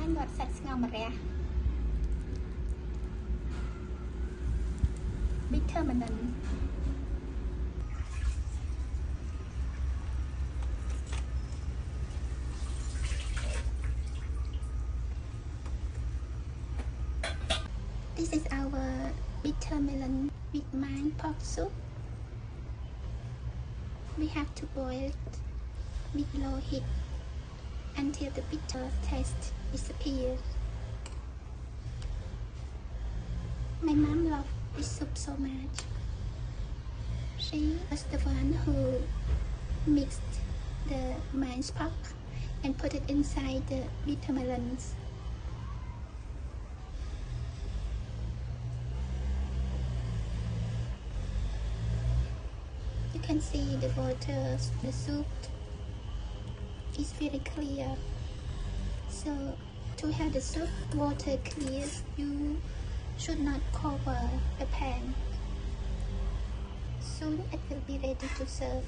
ញរត់សាច់ស្ងោរម្រះ bitter melon This is our bitter melon with minced pork soup. We have to boil it with low heat until the bitter taste disappears. My mom loved this soup so much. She was the one who mixed the minced pork and put it inside the bitter melons. You can see the water, the soup is very clear. So to have the soup water clear, you should not cover the pan. Soon it will be ready to serve.